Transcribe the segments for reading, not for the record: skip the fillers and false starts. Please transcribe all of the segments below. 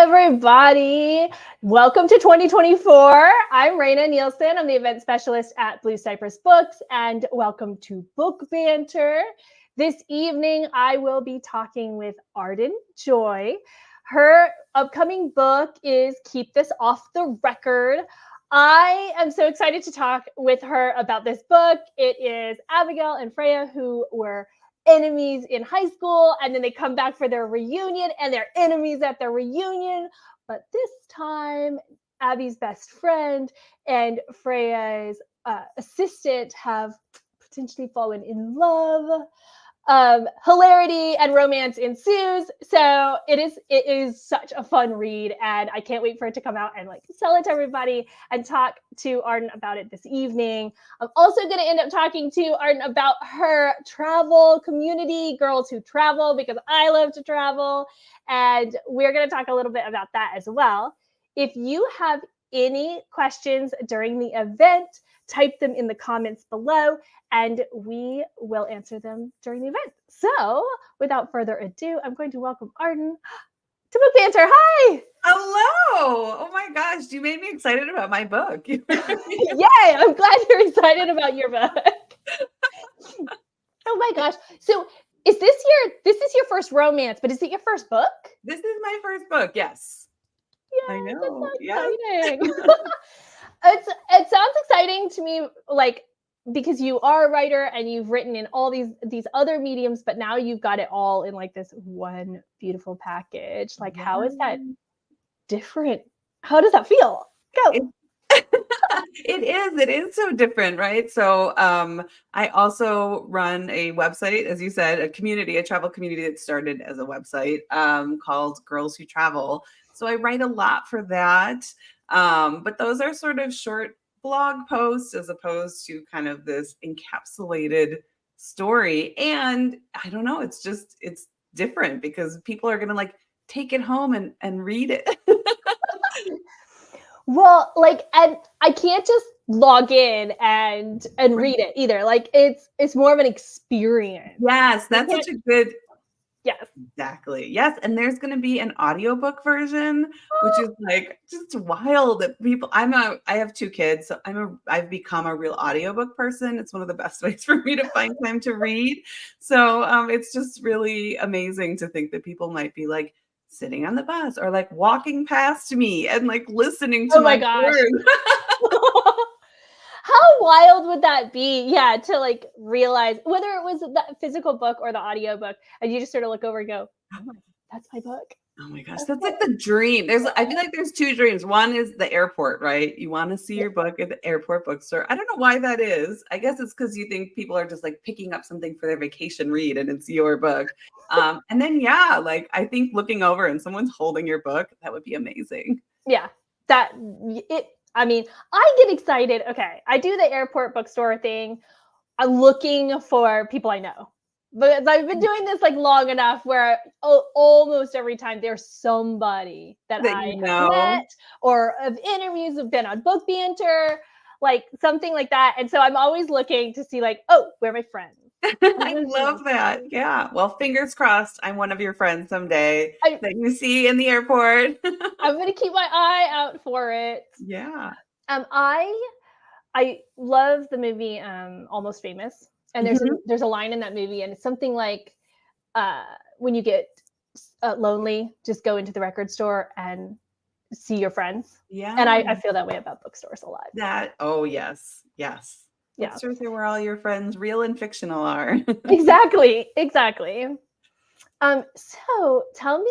everybody. Welcome to 2024. I'm Raina Nielsen. I'm the event specialist at Blue Cypress Books, and welcome to Book Banter. This evening, I will be talking with Arden Joy. Her upcoming book is Keep This Off the Record. I am so excited to talk with her about this book. It is Abigail and Freya, who were enemies in high school, and then they come back for their reunion and they're enemies at their reunion. But this time, Abby's best friend and Freya's assistant have potentially fallen in love. Hilarity and romance ensues. So it is such a fun read, and I can't wait for it to come out and sell it to everybody and talk to Arden about it this evening. I'm also going to end up talking to Arden about her travel community, Girls Who Travel, because I love to travel, and we're going to talk a little bit about that as well. If you have any questions during the event, type them in the comments below, and we will answer them during the event. So without further ado, I'm going to welcome Arden to Book Banter. Hi! Hello! Oh my gosh, you made me excited about my book. Yay! I'm glad you're excited about your book. Oh my gosh. So this is your first romance, but is it your first book? This is my first book, yes. Yeah, I know. That's so exciting. It sounds exciting to me, because you are a writer and you've written in all these other mediums, but now you've got it all in this one beautiful package. How is that different? How does that feel? Go. It is so different, right? So I also run a website, as you said, a travel community that started as a website called Girls Who Travel. So I write a lot for that. But those are sort of short blog posts as opposed to kind of this encapsulated story. And I don't know, it's different because people are going to take it home and read it. Well, and I can't just log in and read it either. It's more of an experience. Yes, that's such a good. Yes. Exactly. Yes. And there's going to be an audiobook version, which is just wild that people, I have 2 kids, so I've become a real audiobook person. It's one of the best ways for me to find time to read. So it's just really amazing to think that people might be sitting on the bus or walking past me and listening to my words. How wild would that be? Yeah, to realize whether it was the physical book or the audio book, and you just sort of look over and go, "Oh my, that's my book." Oh my gosh, that's the dream. I feel like there's 2 dreams. One is the airport, right? You want to see your book at the airport bookstore. I don't know why that is. I guess it's because you think people are just picking up something for their vacation read, and it's your book. And then I think looking over and someone's holding your book, that would be amazing. Yeah, I get excited. Okay, I do the airport bookstore thing. I'm looking for people I know. But I've been doing this long enough where almost every time there's somebody that I have met or of interviews have been on Book Banter, something like that. And so I'm always looking to see where are my friends? I love that. Yeah. Well, fingers crossed I'm one of your friends someday that you see in the airport. I'm going to keep my eye out for it. Yeah. I love the movie Almost Famous. And there's a line in that movie, and it's something when you get lonely, just go into the record store and see your friends. Yeah. And I feel that way about bookstores a lot. Yes. Yeah. Bookstores are where all your friends, real and fictional, are. Exactly. So tell me,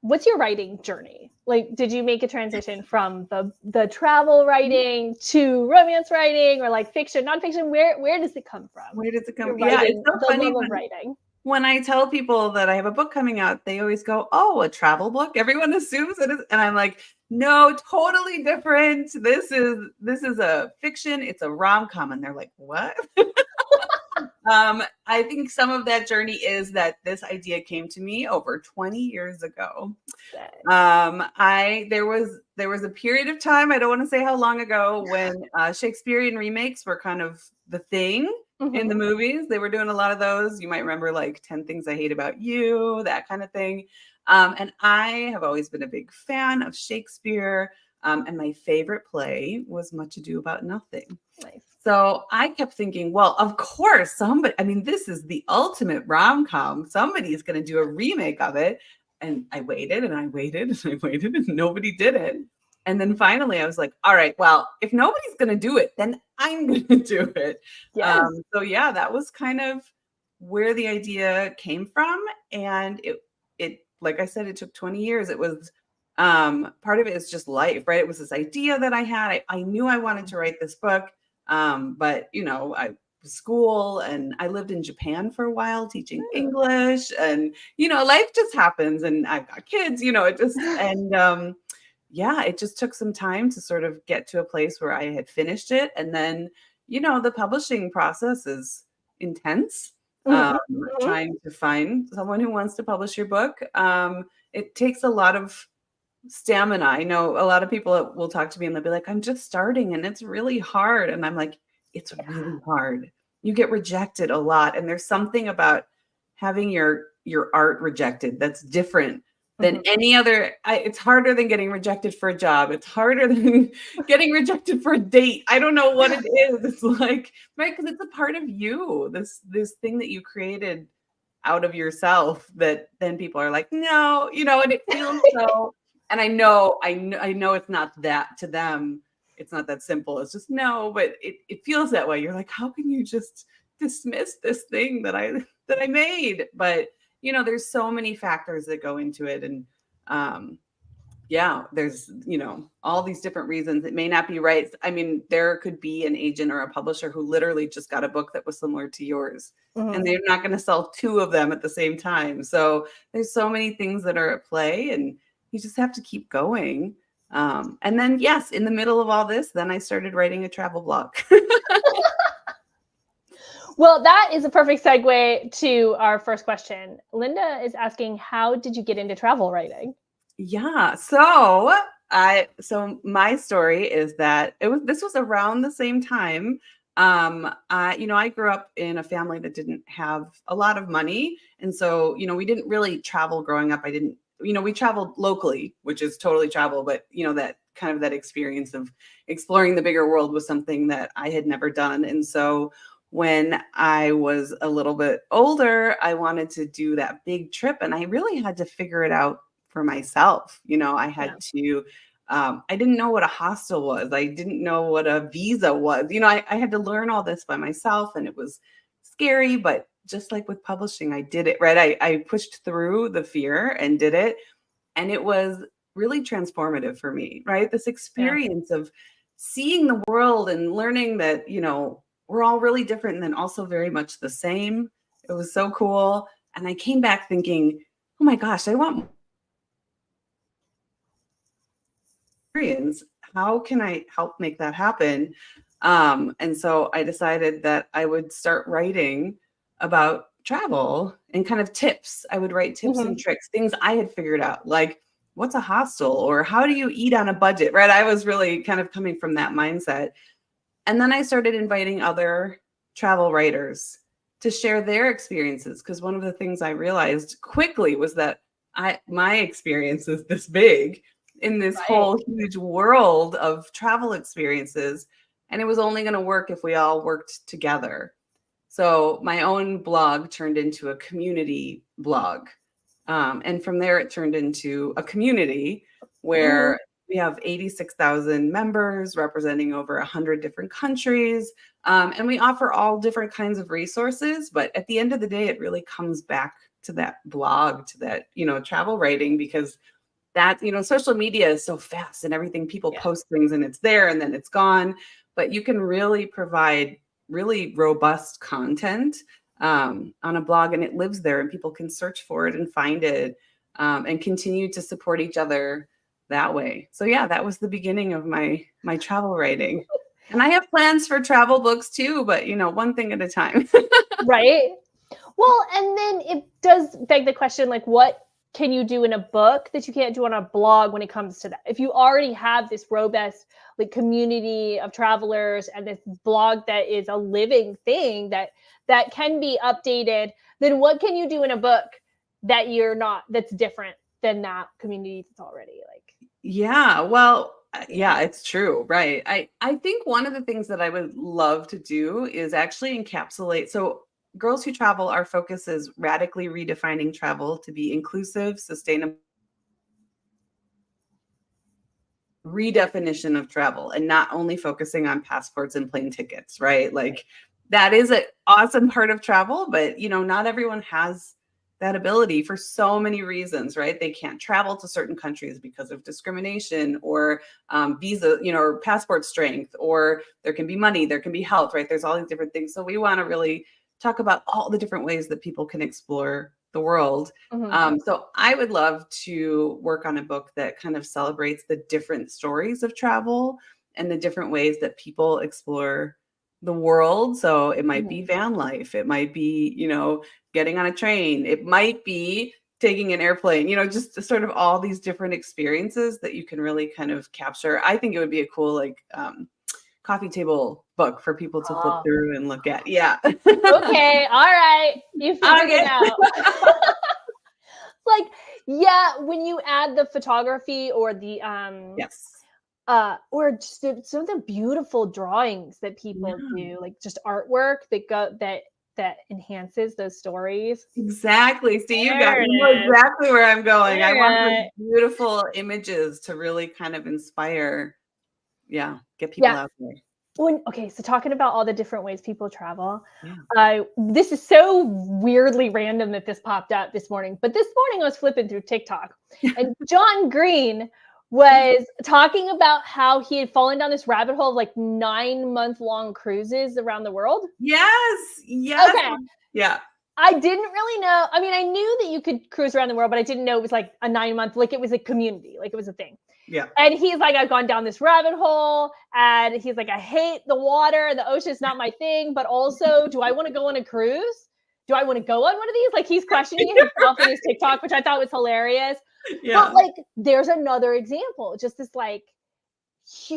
what's your writing journey? Did you make a transition from the travel writing to romance writing, or fiction, nonfiction? Where does it come from? Where does it come from? Yeah, it's so funny writing. When I tell people that I have a book coming out, they always go, "Oh, a travel book?" Everyone assumes it is, and I'm like, "No, totally different. This is a fiction. It's a rom-com," and they're like, "What?" I think some of that journey is that this idea came to me over 20 years ago. There was a period of time, I don't want to say how long ago, when Shakespearean remakes were kind of the thing in the movies. They were doing a lot of those. You might remember like 10 Things I Hate About You, that kind of thing. And I have always been a big fan of Shakespeare. And my favorite play was Much Ado About Nothing. Nice. So I kept thinking, well, of course, this is the ultimate rom-com. Somebody's going to do a remake of it. And I waited and I waited and I waited and nobody did it. And then finally I was like, all right, well, if nobody's going to do it, then I'm going to do it. Yes. So yeah, that was kind of where the idea came from. And it, like I said, it took 20 years. It was, part of it is just life, right? It was this idea that I had. I knew I wanted to write this book. But school, and I lived in Japan for a while teaching English, and life just happens, and I've got kids, it just took some time to sort of get to a place where I had finished it. And then the publishing process is intense. Trying to find someone who wants to publish your book, it takes a lot of stamina. I know a lot of people will talk to me and they'll be like, I'm just starting and it's really hard. And I'm like, it's really hard. You get rejected a lot. And there's something about having your art rejected that's different than any other. It's harder than getting rejected for a job. It's harder than getting rejected for a date. I don't know what it is. It's like, right, because it's a part of you, this thing that you created out of yourself that then people are like, no, and it feels so. And I know it's not that to them. It's not that simple. It's just no, but it feels that way. You're like, how can you just dismiss this thing that I made? But there's so many factors that go into it, and there's all these different reasons. It may not be right. I mean, there could be an agent or a publisher who literally just got a book that was similar to yours, and they're not going to sell two of them at the same time. So there's so many things that are at play, and you just have to keep going. And then, yes, in the middle of all this, then I started writing a travel blog. Well, that is a perfect segue to our first question. Linda is asking, how did you get into travel writing? Yeah, so my story is that this was around the same time. I grew up in a family that didn't have a lot of money, and so we didn't really travel growing up. We traveled locally, which is totally travel, but that kind of that experience of exploring the bigger world was something that I had never done. And so when I was a little bit older, I wanted to do that big trip, and I really had to figure it out for myself. I had to, I didn't know what a hostel was. I didn't know what a visa was. I had to learn all this by myself, and it was scary, but just like with publishing, I did it, right? I pushed through the fear and did it. And it was really transformative for me, right? This experience of seeing the world and learning that, we're all really different and then also very much the same. It was so cool. And I came back thinking, oh my gosh, I want experience. How can I help make that happen? And so I decided that I would start writing about travel and kind of tips. I would write tips and tricks, things I had figured out, like what's a hostel or how do you eat on a budget, right? I was really kind of coming from that mindset. And then I started inviting other travel writers to share their experiences, because one of the things I realized quickly was that my experience is this big in this whole huge world of travel experiences, and it was only going to work if we all worked together. So my own blog turned into a community blog. And from there, it turned into a community where we have 86,000 members representing over 100 different countries. And we offer all different kinds of resources. But at the end of the day, it really comes back to that blog, to that, travel writing, because that, social media is so fast and everything. People post things and it's there and then it's gone. But you can really provide really robust content on a blog, and it lives there and people can search for it and find it and continue to support each other that way. So yeah, that was the beginning of my travel writing. And I have plans for travel books too, but one thing at a time. Right. Well, and then it does beg the question, like, what can you do in a book that you can't do on a blog when it comes to that? If you already have this robust like community of travelers and this blog that is a living thing that can be updated, then what can you do in a book that that's different than that community that's already like? Yeah, well, yeah, it's true, right? I think one of the things that I would love to do is actually encapsulate. So, Girls Who Travel, our focus is radically redefining travel to be inclusive, sustainable, redefinition of travel, and not only focusing on passports and plane tickets, right? Like that is an awesome part of travel, but not everyone has that ability for so many reasons, right? They can't travel to certain countries because of discrimination or visa, or passport strength, or there can be money, there can be health, right? There's all these different things. So we want to really talk about all the different ways that people can explore the world. So I would love to work on a book that kind of celebrates the different stories of travel and the different ways that people explore the world. So it might be van life. It might be, getting on a train. It might be taking an airplane, just sort of all these different experiences that you can really kind of capture. I think it would be a cool, like, coffee table book for people to flip through and look at. Yeah. Okay. All right. You figured it out. Like, yeah, when you add the photography or the yes. or just some of the beautiful drawings that people do, like just artwork that enhances those stories. Exactly. See, you know exactly where I'm going. I want those beautiful images to really kind of inspire, get people out there. So talking about all the different ways people travel, this is so weirdly random that this popped up this morning, but this morning I was flipping through TikTok and John Green was talking about how he had fallen down this rabbit hole of like 9-month-long cruises around the world. Yes. Okay. Yeah. I didn't really know. I mean, I knew that you could cruise around the world, but I didn't know it was like a 9-month, like it was a community, like it was a thing. Yeah. And he's like, I've gone down this rabbit hole and he's like, I hate the water. The ocean's not my thing, but also, do I want to go on a cruise? Do I want to go on one of these? Like he's questioning himself in his TikTok, which I thought was hilarious. Yeah. But like, there's another example, just this like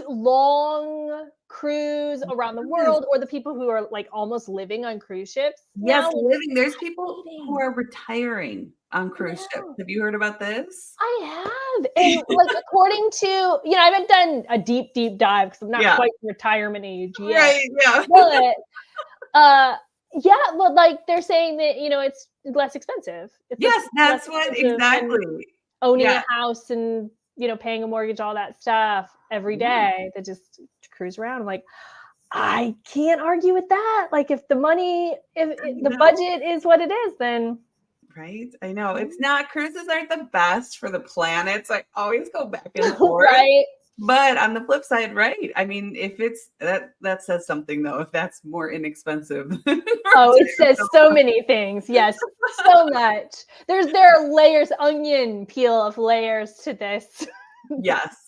long cruise around the world, or the people who are like almost living on cruise ships. Yes, living. There's people who are retiring on cruise ships. Have you heard about this? I have. And like, according to, I haven't done a deep dive because I'm not quite retirement age yet. Right, yeah. But like they're saying that, it's less expensive. Yes, that's what exactly. Owning a house and, paying a mortgage, all that stuff every day to just cruise around. I'm like, I can't argue with that. Like if the budget is what it is, then. Right. I know it's not, cruises aren't the best for the planet. So I always go back and forth. Right. But on the flip side, right. I mean, if it's that says something though, if that's more inexpensive. It says so many things. Yes. So much. There are layers, onion peel of layers to this.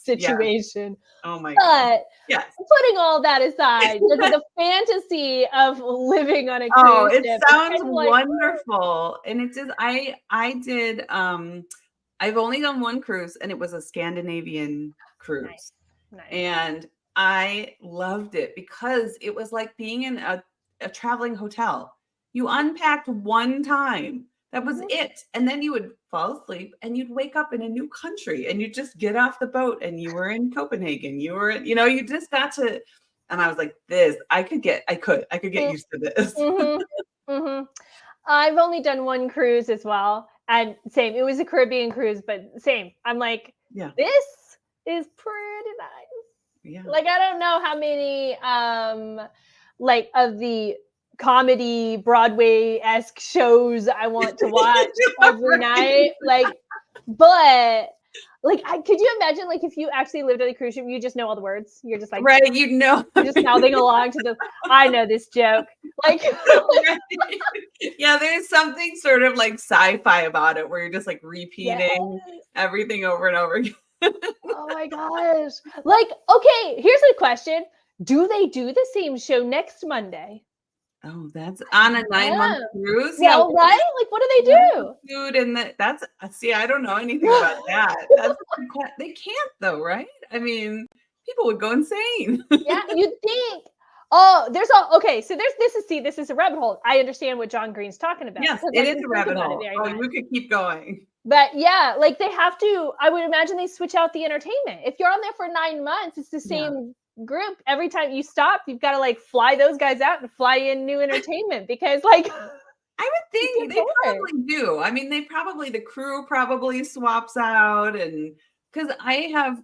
Situation. Oh my God. Yes. Putting all that aside, the fantasy of living on a cruise ship. It sounds wonderful. And it is, I did, I've only done one cruise and it was a Scandinavian cruise. Nice. And I loved it because it was like being in a traveling hotel. You unpacked one time. That was it. And then you would fall asleep and you'd wake up in a new country and you just get off the boat and you were in Copenhagen. You were, you just got to, and I was like, I could get used to this. I've only done one cruise as well. And same, it was a Caribbean cruise, but same. I'm like, this is pretty nice. Yeah. Like, I don't know how many, like of the comedy Broadway-esque shows I want to watch every night. Like, but like, could you imagine like if you actually lived on a cruise ship, you just know all the words. You're just like, right, you're just mouthing along to the, I know this joke. Like, yeah, there's something sort of like sci-fi about it where you're just like repeating everything over and over again. Oh my gosh. Like, okay, here's a question. Do they do the same show next Monday? Oh, that's on a 9-month cruise. Yeah, right? Like, what do they do? Food and that's see, I don't know anything about that. That's they can't though, right? I mean, people would go insane. Yeah, you'd think. Oh, okay. So this is a rabbit hole. I understand what John Green's talking about. Yes, it is a rabbit hole. Oh, you could keep going. But yeah, like they have to. I would imagine they switch out the entertainment. If you're on there for 9 months, it's the same group. Every time you stop, you've got to like fly those guys out and fly in new entertainment because like I would think they probably do. I mean, the crew probably swaps out, and because I have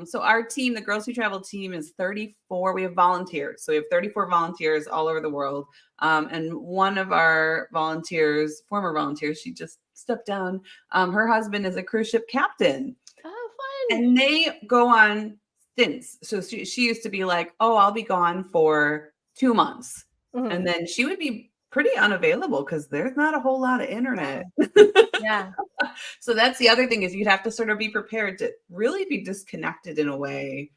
so our team, the Girls Who Travel team, is 34. We have volunteers. So we have 34 volunteers all over the world. And one of our volunteers, former volunteers, she just stepped down. Her husband is a cruise ship captain. Oh, fun. And they go on stints. So she used to be like, oh, I'll be gone for 2 months. Mm-hmm. And then she would be pretty unavailable because there's not a whole lot of internet. Yeah. So that's the other thing, is you'd have to sort of be prepared to really be disconnected in a way,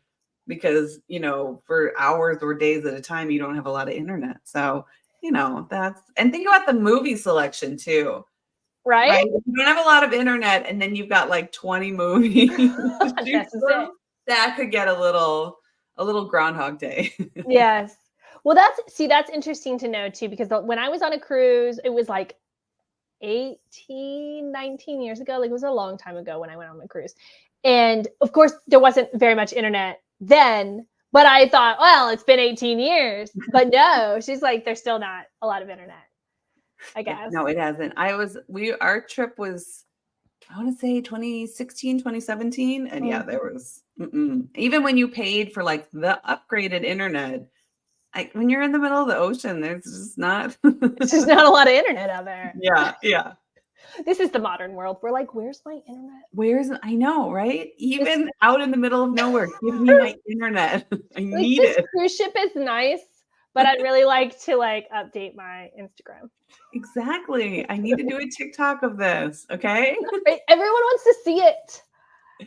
because, you know, for hours or days at a time, you don't have a lot of internet. So, you know, and think about the movie selection too. Right? If you don't have a lot of internet and then you've got like 20 movies, that could get a little Groundhog Day. Yes. Well, that's interesting to know too, because when I was on a cruise, it was like 18, 19 years ago. Like, it was a long time ago when I went on the cruise. And of course, there wasn't very much internet then, but I thought, well, it's been 18 years. But no, she's like, there's still not a lot of internet, I guess. No, it hasn't. Our trip was, I want to say 2016, 2017. And yeah, there was, even when you paid for like the upgraded internet, when you're in the middle of the ocean, there's just not. It's just not a lot of internet out there. Yeah. This is the modern world. We're like, where's my internet? I know, right? Even out in the middle of nowhere, give me my internet. I need it. Cruise ship is nice, but I'd really like to like update my Instagram. Exactly. I need to do a TikTok of this. Okay. Right? Everyone wants to see it.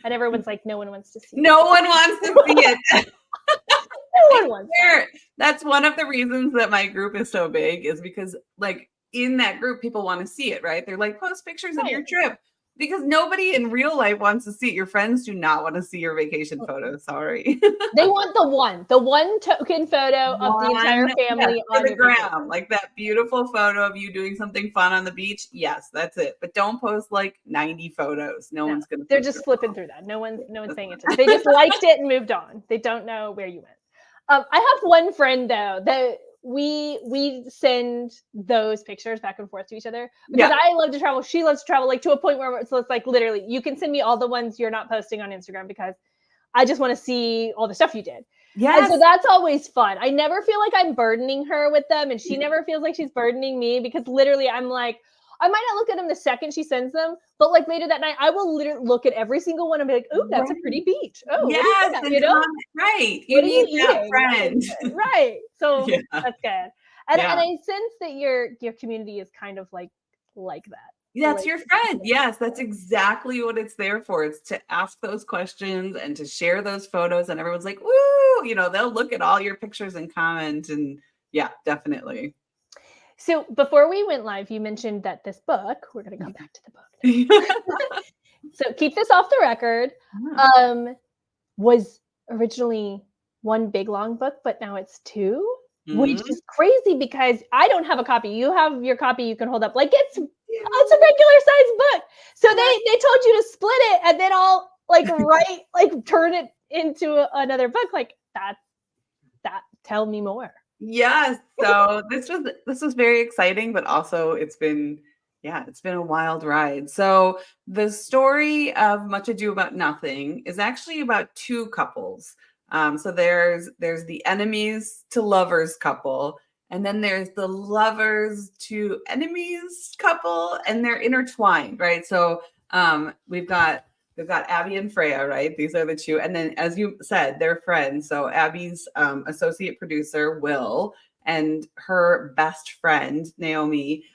And everyone's like, no one wants to see it. No one wants to see it. No one wants it. That's one of the reasons that my group is so big, is because like in that group, people want to see it, right? They're like, post pictures of your trip, because nobody in real life wants to see it. Your friends do not want to see your vacation photos. Sorry. They want the one token photo of the entire family on the gram, like that beautiful photo of you doing something fun on the beach. Yes, that's it. But don't post like 90 photos. No one's going to. They're just flipping through that. No one's paying attention. They just liked it and moved on. They don't know where you went. I have one friend though that we send those pictures back and forth to each other, because I love to travel. She loves to travel, like to a point where it's like literally you can send me all the ones you're not posting on Instagram, because I just want to see all the stuff you did. Yeah. And so that's always fun. I never feel like I'm burdening her with them, and she never feels like she's burdening me, because literally I'm like, I might not look at them the second she sends them, but like later that night, I will literally look at every single one and be like, "Oh, that's a pretty beach. Oh, yes, you know, right? You need that friend, right?" So that's good. And I sense that your community is kind of like that. That's your friend. Yes, that's exactly what it's there for. It's to ask those questions and to share those photos, and everyone's like, "Woo!" You know, they'll look at all your pictures and comment, and yeah, definitely. So before we went live, you mentioned that this book, we're going to come back to the book. So keep this off the record, was originally one big long book, but now it's two, which is crazy because I don't have a copy. You have your copy you can hold up. Like it's a regular size book. So they told you to split it and then I'll turn it into another book. Like that. Tell me more. Yes. So this was very exciting, but also it's been a wild ride. So the story of Much Ado About Nothing is actually about two couples. So there's the enemies to lovers couple, and then there's the lovers to enemies couple, and they're intertwined, right? So we've got Abby and Freya, right? These are the two. And then, as you said, they're friends. So Abby's associate producer, Will, and her best friend, Naomi,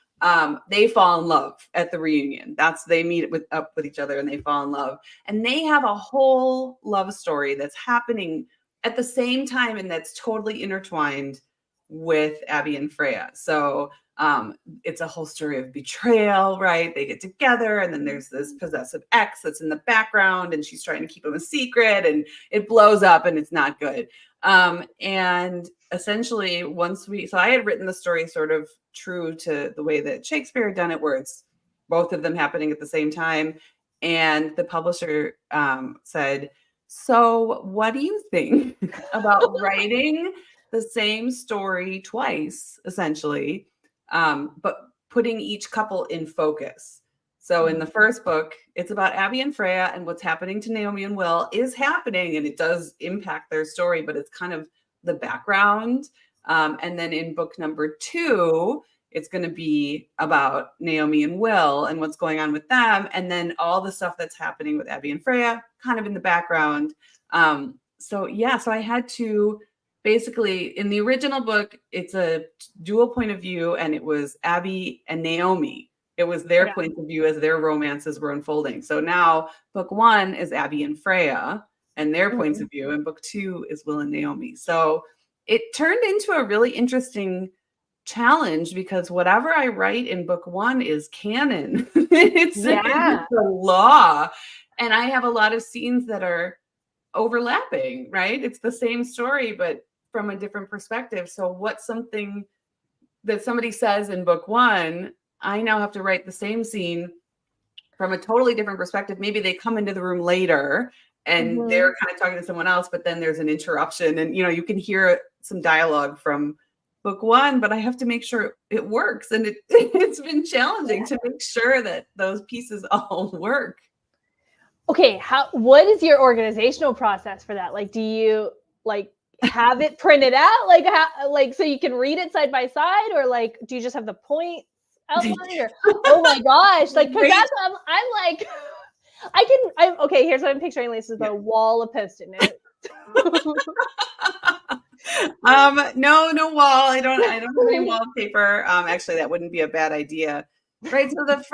they fall in love at the reunion. They meet up with each other and they fall in love. And they have a whole love story that's happening at the same time, and that's totally intertwined with Abby and Freya. So it's a whole story of betrayal, right? They get together, and then there's this possessive ex that's in the background, and she's trying to keep him a secret, and it blows up, and it's not good. And essentially, so I had written the story sort of true to the way that Shakespeare had done it, where it's both of them happening at the same time. And the publisher said, so what do you think about writing the same story twice, essentially, but putting each couple in focus? So in the first book, it's about Abby and Freya, and what's happening to Naomi and Will is happening, and it does impact their story, but it's kind of the background. And then in book number 2, it's going to be about Naomi and Will and what's going on with them. And then all the stuff that's happening with Abby and Freya kind of in the background. So I had to basically, in the original book, it's a dual point of view, and it was Abby and Naomi. It was their point of view as their romances were unfolding. So now book 1 is Abby and Freya and their points of view, and book 2 is Will and Naomi. So it turned into a really interesting challenge, because whatever I write in book 1 is canon. It's the law. And I have a lot of scenes that are overlapping, right? It's the same story, but from a different perspective. So what's something that somebody says in book 1, I now have to write the same scene from a totally different perspective. Maybe they come into the room later and they're kind of talking to someone else, but then there's an interruption, and you can hear some dialogue from book 1, but I have to make sure it works. And it's been challenging to make sure that those pieces all work. Okay, what is your organizational process for that? Like, do you have it printed out, so you can read it side by side, or do you just have the points outlined? Or oh my gosh, because that's I'm like, okay. Here's what I'm picturing. This is a wall of Post-it notes. No wall. I don't have any wallpaper. Actually, that wouldn't be a bad idea, right? So the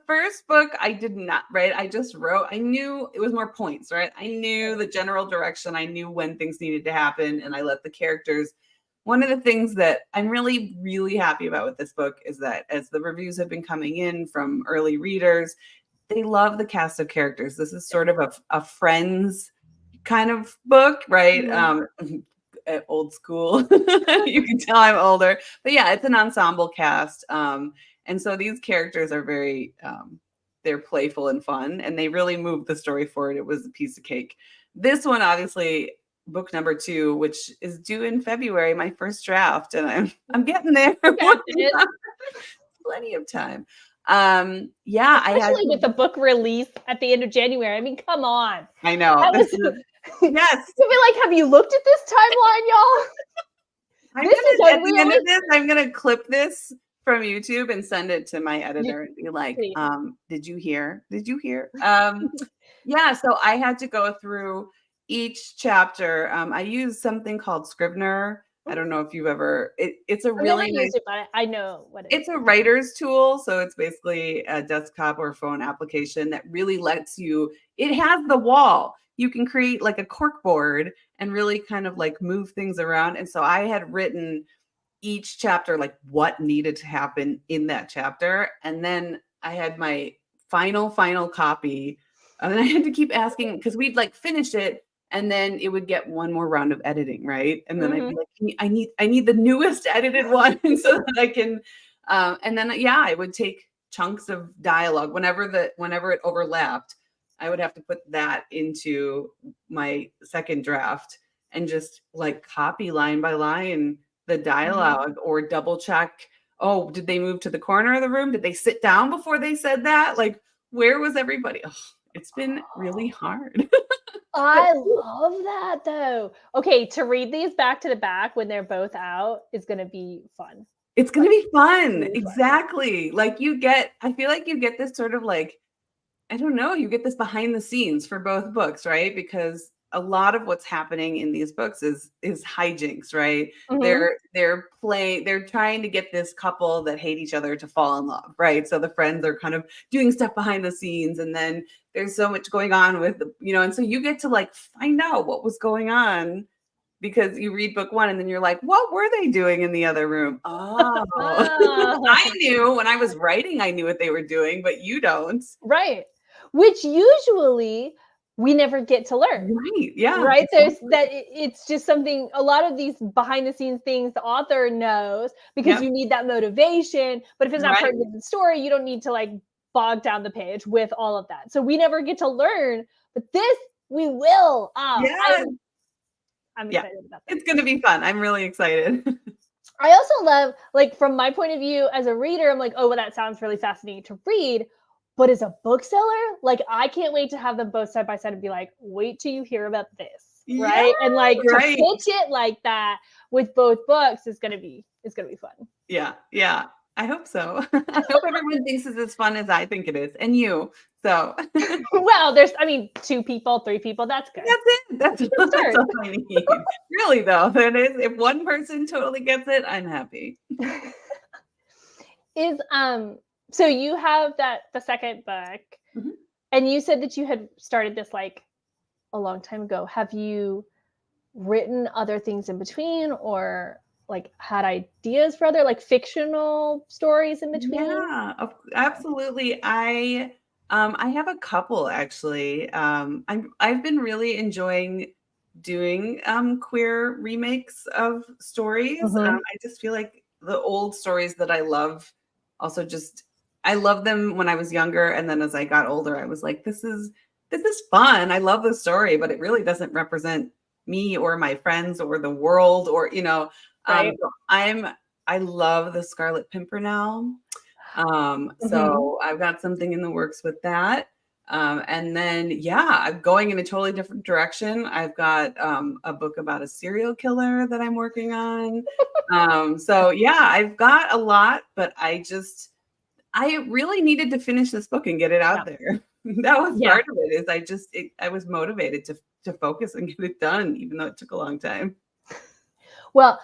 first book I did not write. I just wrote. I knew it was more points, right? I knew the general direction. I knew when things needed to happen, and I let the characters. One of the things that I'm really, really happy about with this book is that as the reviews have been coming in from early readers, they love the cast of characters. This is sort of a Friends kind of book, right? Old school. You can tell I'm older, but yeah, it's an ensemble cast. And so these characters are very, they're playful and fun, and they really moved the story forward. It was a piece of cake. This one, obviously, book number 2, which is due in February, my first draft, and I'm getting there. Plenty of time. Especially with the book release at the end of January. I mean, come on. I know. Yes. To be have you looked at this timeline, y'all? At the end of this, I'm gonna clip this from YouTube and send it to my editor and be like, did you hear? So I had to go through each chapter. I use something called Scrivener. I don't know if you've ever, it's a really nice, but I know what it is. It's a writer's tool. So it's basically a desktop or phone application that really lets you, it has the wall. You can create like a cork board and really kind of move things around. And so I had written each chapter, what needed to happen in that chapter. And then I had my final copy. And then I had to keep asking, because we'd finished it, and then it would get one more round of editing, right? And then I'd be like, I need the newest edited one so that I can, and then I would take chunks of dialogue whenever it overlapped. I would have to put that into my second draft and just copy line by line the dialogue, or double check. Oh, did they move to the corner of the room? Did they sit down before they said that? Where was everybody? Oh, it's been really hard. I love that though. Okay, to read these back to the back when they're both out is going to be fun. It's going to be fun. Exactly. I feel like you get this sort of I don't know, you get this behind the scenes for both books, right? Because a lot of what's happening in these books is hijinks, right? Mhm. They're trying to get this couple that hate each other to fall in love, right? So the friends are kind of doing stuff behind the scenes, and then there's so much going on with and so you get to like find out what was going on because you read book one and then you're like, what were they doing in the other room? Oh, I knew when I was writing, I knew what they were doing, but you don't. Right. Which usually we never get to learn. Right. Yeah. Right? There's Exactly. that it's just something a lot of these behind the scenes things the author knows because Yep. you need that motivation, but if it's not Right. part of the story, you don't need to like bog down the page with all of that. So we never get to learn, but this we will. Yeah. I'm Yeah. excited about that. It's gonna be fun. I'm really excited. I also love, like, from my point of view as a reader, I'm like, oh, well, that sounds really fascinating to read. But as a bookseller, like, I can't wait to have them both side by side and be like, wait till you hear about this, Yeah. right? And like to Right. pitch it like that with both books is gonna be fun. Yeah. Yeah. I hope so. I hope everyone thinks it's as fun as I think it is, and you. So Well, there's, I mean, 2 people, 3 people, that's good. that's it. That's Start. all I need. Really, though, that is. If one person totally gets it, I'm happy. Is so you have the second book, Mhm. and you said that you had started this like a long time ago. Have you written other things in between or like had ideas for other like fictional stories in between? Yeah, absolutely. I have a couple actually. I've been really enjoying doing queer remakes of stories. Mhm. I just feel like the old stories that I love also just I love them when I was younger, and then as I got older, I was like, this is fun. I love the story, but it really doesn't represent me or my friends or the world or Right. so I love the Scarlet Pimpernel. Mhm. So I've got something in the works with that. And then, yeah, I'm going in a totally different direction. I've got a book about a serial killer that I'm working on. So yeah, I've got a lot, but I really needed to finish this book and get it Yeah. out there. That was Yeah. part of it, is I was motivated to focus and get it done, even though it took a long time. Well,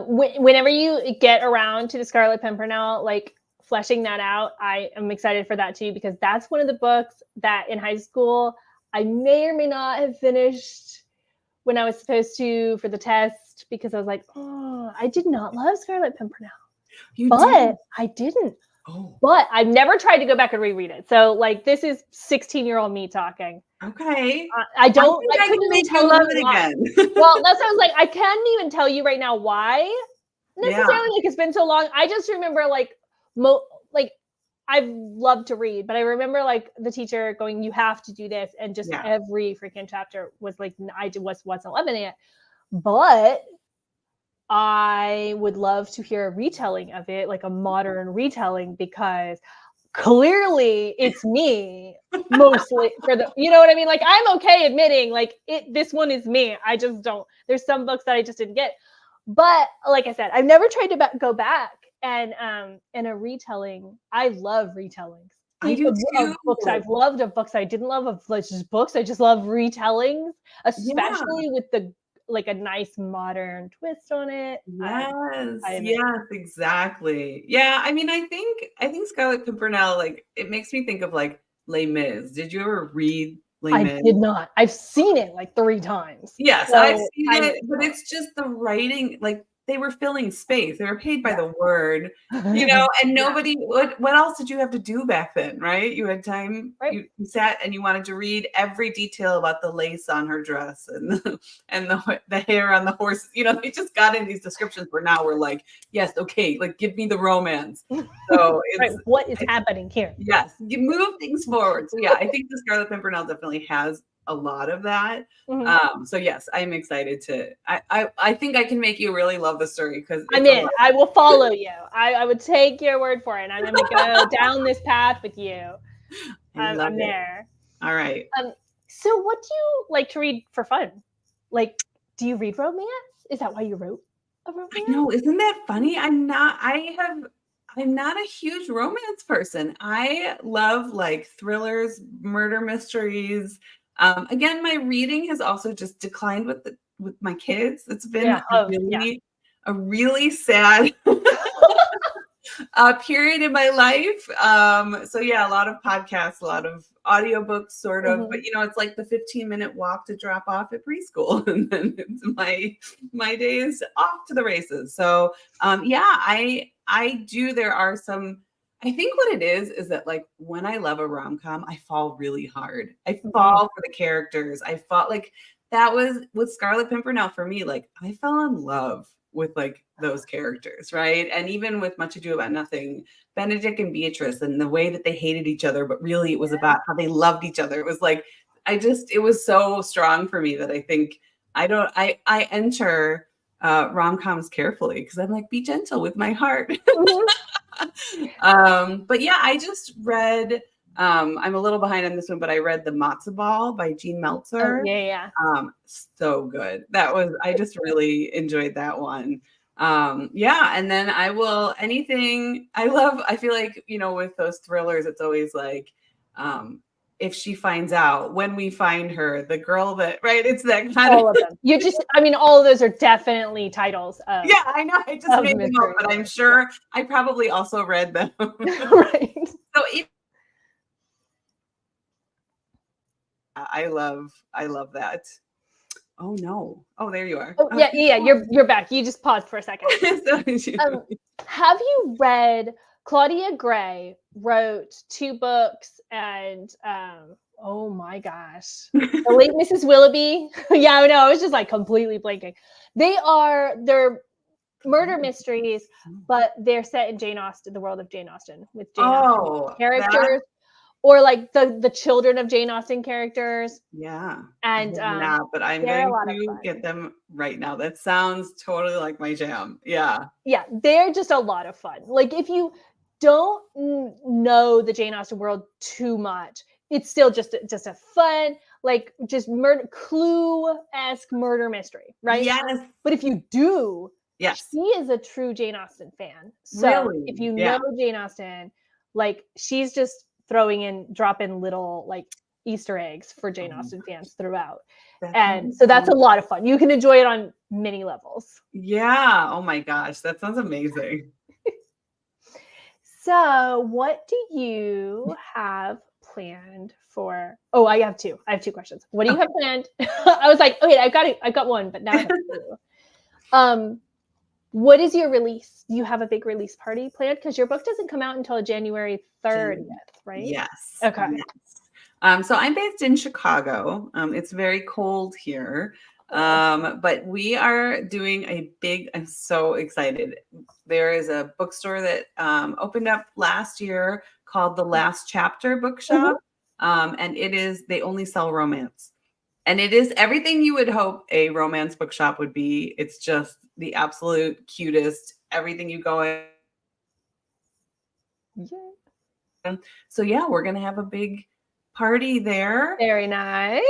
whenever you get around to the Scarlet Pimpernel, like fleshing that out, I am excited for that too because that's one of the books that in high school I may or may not have finished when I was supposed to for the test because I was like, oh, I did not love Scarlet Pimpernel, You but did? I didn't. Oh, But I've never tried to go back and reread it. So like this is 16-year-old me talking. okay. I I don't. think I I couldn't can even make you tell love you it why. again. Well, that's what I was like. I can't even tell you right now why Yeah. necessarily. Like it's been so long. I just remember like I've loved to read, but I remember like the teacher going, "You have to do this," and just Yeah. every freaking chapter was like wasn't loving it. But I would love to hear a retelling of it, like a modern retelling, because clearly it's me mostly for the, you know what I mean? Like I'm okay admitting like this one is me. I just don't, there's some books that I just didn't get. But like I said, I've never tried to go back and in a retelling. I love retellings. I do Of too. books I've loved, of books I didn't love, of like just books I just love retellings, Yeah. especially with the like a nice modern twist on it. Yes. I'm in. Yes, exactly. Yeah, I mean, I think Scarlet Pimpernel, like, it makes me think of like Les Mis. Did you ever read Les I Mis? did not. I've seen it like 3 times. Yes, I've So seen I'm it, but it's just the writing, like, they were filling space. They were paid by yeah. the word, and Yeah, nobody what else did you have to do back then, right? You had time, right. you sat and you wanted to read every detail about the lace on her dress and and the hair on the horse. They just got in these descriptions where now we're like, yes, okay, like give me the romance. So Right, it's what is happening here? yes, you move things forward. So yeah, I think the Scarlet Pimpernel definitely has a lot of that. Mhm. So yes, I'm excited to. I think I can make you really love the story because I'm it's a in. lot. I will follow you. I would take your word for it. I'm gonna go down this path with you. I love I'm it. there. All right. So what do you like to read for fun? Like, do you read romance? Is that why you wrote a I romance? know, isn't that funny? I'm not a huge romance person. I love like thrillers, murder mysteries. Again, my reading has also just declined with my kids. It's been Yeah. Oh, yeah. a really sad period in my life. So yeah, a lot of podcasts, a lot of audiobooks, sort of. But it's like the 15-minute walk to drop off at preschool, and then it's my day is off to the races. So yeah, I do. There are some. I think what it is that like when I love a rom-com, I fall really hard. I fall for the characters. I fall like that was with Scarlet Pimpernel for me. Like I fell in love with like those characters, right? And even with Much Ado About Nothing, Benedict and Beatrice, and the way that they hated each other, but really it was about how they loved each other. It was like it was so strong for me that I think I enter rom-coms carefully because I'm like, be gentle with my heart. But yeah, I just read I'm a little behind on this one, but I read The Matzo Ball by Jean Meltzer. Oh, yeah. So good. I just really enjoyed that one. Yeah, and then I feel like, with those thrillers, it's always like, if she finds out, when we find her, the girl that, right? It's that kind all of them. All of those are definitely titles of. Yeah, I know. I just made them up, but I'm sure I probably also read them. Right. So I love that. Oh no. Oh, there you are. Oh, yeah. You're back. You just paused for a second. Have you read Claudia Gray wrote 2 books and oh my gosh. The Late Mrs. Willoughby. Yeah, I know. I was just like completely blanking. They're murder mysteries, but they're set in Jane Austen, the world of Jane Austen, with Jane Austen characters. Or like the children of Jane Austen characters. Yeah. And but I'm going to get them right now. That sounds totally like my jam. Yeah. Yeah, they're just a lot of fun. Like if you don't know the Jane Austen world too much, it's still just a fun, like just Clue-esque murder mystery, right? Yes. But if you do, yes, she is a true Jane Austen fan. So really? If you know Jane Austen, like she's just dropping little like Easter eggs for Jane Austen fans throughout. And so that's a lot of fun. You can enjoy it on many levels. Yeah. Oh my gosh. That sounds amazing. So what do you have planned for? Oh, I have 2 questions. What do you have planned? I was like, okay, I've got one, but now I have 2. What is your release? Do you have a big release party planned? Because your book doesn't come out until January 30th, right? Yes. Okay. Yes. So I'm based in Chicago. It's very cold here. But we are doing I'm so excited. There is a bookstore that opened up last year called The Last Chapter Bookshop. And they only sell romance. And it is everything you would hope a romance bookshop would be. It's just the absolute cutest, everything you go in. Yeah. So yeah, we're going to have a big party there. Very nice.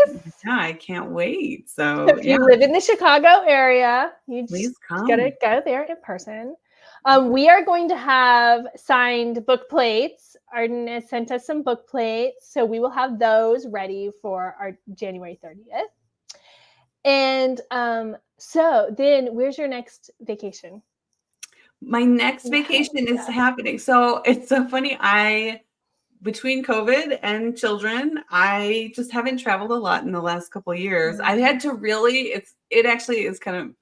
Yeah, I can't wait. So if you live in the Chicago area, you please come. Gotta go there in person. We are going to have signed book plates. Arden has sent us some book plates, so we will have those ready for our January 30th. And so then where's your next vacation? My next vacation is happening. So it's so funny. Between COVID and children, I just haven't traveled a lot in the last couple of years. I've had to it actually is kind of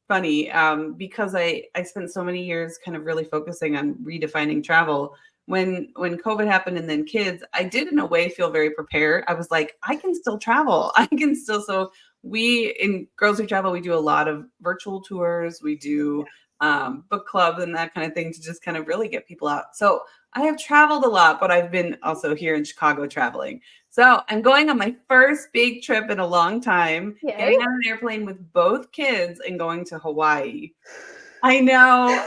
funny because I spent so many years kind of really focusing on redefining travel. When COVID happened and then kids, I did in a way feel very prepared. I was like, I can still travel. So in Girls Who Travel, we do a lot of virtual tours. We do book clubs and that kind of thing to just kind of really get people out. So I have traveled a lot, but I've been also here in Chicago traveling. So I'm going on my first big trip in a long time, getting on an airplane with both kids and going to Hawaii. I know.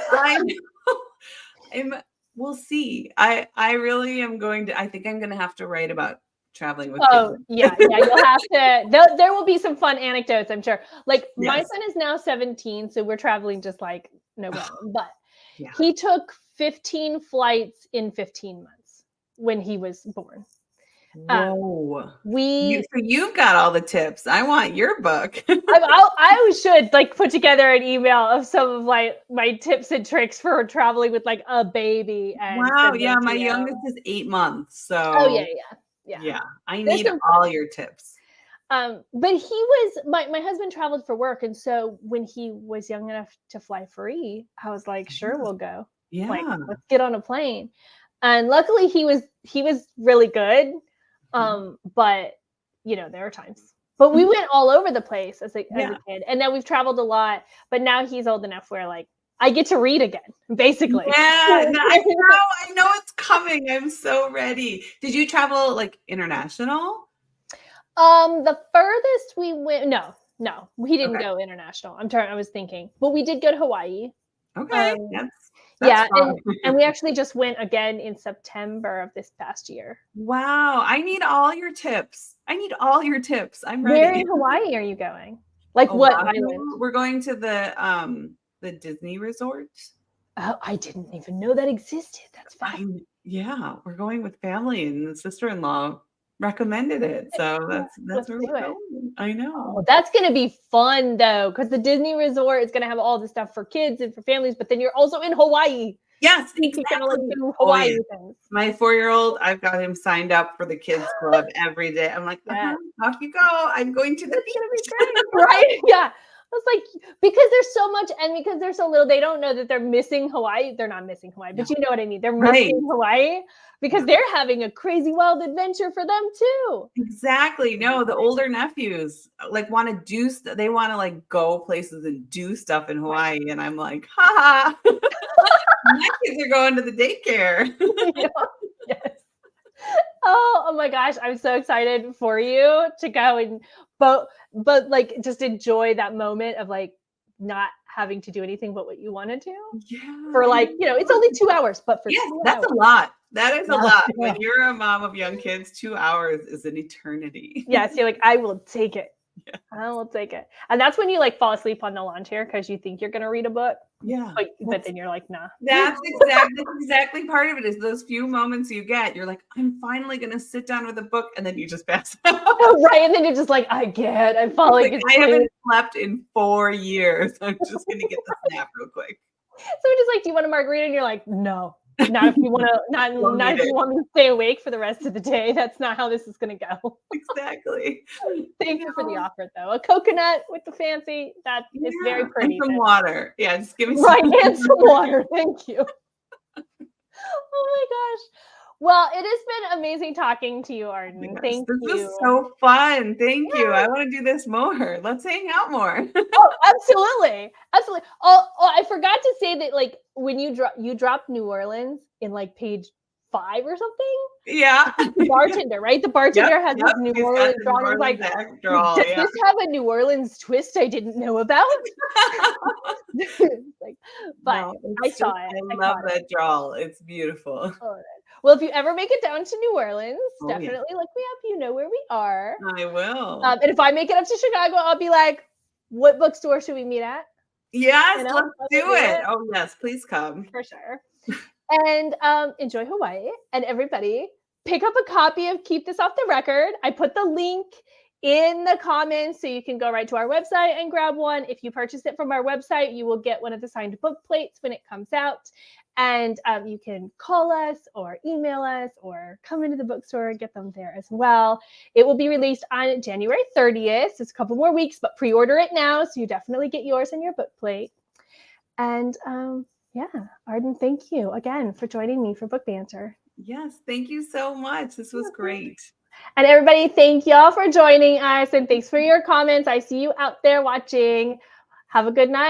We'll see. I really am I think I'm going to have to write about traveling with kids. Yeah. You'll have to, there will be some fun anecdotes, I'm sure. Like my son is now 17, so we're traveling just like no problem. But he took 15 flights in 15 months when he was born. Whoa. We So you've got all the tips. I want your book. I should like put together an email of some of my tips and tricks for traveling with like a baby and Wow. send Yeah. them to My you. youngest is 8 months. Oh yeah, So yeah. I There's need some all your tips. but he was my husband traveled for work, and so when he was young enough to fly free, I was like, sure, we'll go. Like, Yeah. let's get on a plane. And luckily he was really good. But you know, there are times. But we went all over the place as a kid. And now we've traveled a lot, but now he's old enough where like I get to read again, basically. Yeah, no, I know it's coming. I'm so ready. Did you travel like international? The furthest we went, no, he didn't Okay. go international. I was thinking, but we did go to Hawaii. Okay. Yeah, That's fun. and we actually just went again in September of this past year. Wow. I need all your tips. I'm Where ready. in Hawaii are you going? Like what island? We're going to the Disney resort. Oh, I didn't even know that existed. That's fascinating. Yeah, we're going with family, and the sister-in-law recommended it. So that's Let's where do we're it. going. I know. Oh, that's gonna be fun though, because the Disney resort is gonna have all the stuff for kids and for families, but then you're also in Hawaii. Yes, You can kind of like exactly. do Oh, Hawaii yeah. things. My 4-year-old, I've got him signed up for the kids club every day. I'm like, Yeah. off you go. I'm going to the It's gonna be beach. great, right? Yeah. It's like because there's so much, and because they're so little, they don't know that they're missing Hawaii. They're not missing Hawaii, but you know what I mean. They're missing Hawaii because they're having a crazy wild adventure for them too. Exactly. No, the older nephews like want to do they want to like go places and do stuff in Hawaii. And I'm like, ha ha. My kids are going to the daycare. Yes. Oh my gosh, I'm so excited for you to go and but like just enjoy that moment of like not having to do anything but what you want to do. Yeah. For like, you know, it's only 2 hours, but for 2 that's hours. a lot. That is a lot. Yeah. When you're a mom of young kids, 2 hours is an eternity. Yes, you're like, I will take it. Yeah. I will take it. And that's when you like fall asleep on the lawn chair because you think you're gonna read a book. Yeah. But then you're like, nah. That's exactly part of it is those few moments you get. You're like, I'm finally gonna sit down with a book, and then you just pass out. Right. And then you're just like, I'm falling asleep. I haven't slept in 4 years. I'm just gonna get the nap real quick. So it's just like, do you want a margarita? And you're like, no. Not if you want to, not if you want me to stay awake for the rest of the day. That's not how this is going to go. Exactly. Thank you for the offer, though. A coconut with the fancy, that is very pretty. And some water. Yeah, just give me some right, and some water. Thank you. Oh my gosh. Well, it has been amazing talking to you, Arden. Thank you. This was so fun. Thank you. I want to do this more. Let's hang out more. Oh, absolutely. Absolutely. Oh, I forgot to say that, like, when you dropped New Orleans in like page 5 or something. Yeah. The bartender, right? The bartender has this New Orleans draw. Like, does this have a New Orleans twist I didn't know about? Like, but no, I saw it. I love that drawl. It's beautiful. All right. Well, if you ever make it down to New Orleans, definitely look me up. You know where we are. I will. And if I make it up to Chicago, I'll be like, what bookstore should we meet at? Yes, let's do it. Oh, yes, please come. For sure. And enjoy Hawaii. And everybody, pick up a copy of Keep This Off the Record. I put the link in the comments so you can go right to our website and grab one. If you purchase it from our website, you will get one of the signed book plates when it comes out. And you can call us or email us or come into the bookstore and get them there as well. It will be released on January 30th. It's a couple more weeks, but pre-order it now. So you definitely get yours and your book plate. And Arden, thank you again for joining me for Book Banter. Yes, thank you so much. This was great. And everybody, thank y'all for joining us. And thanks for your comments. I see you out there watching. Have a good night.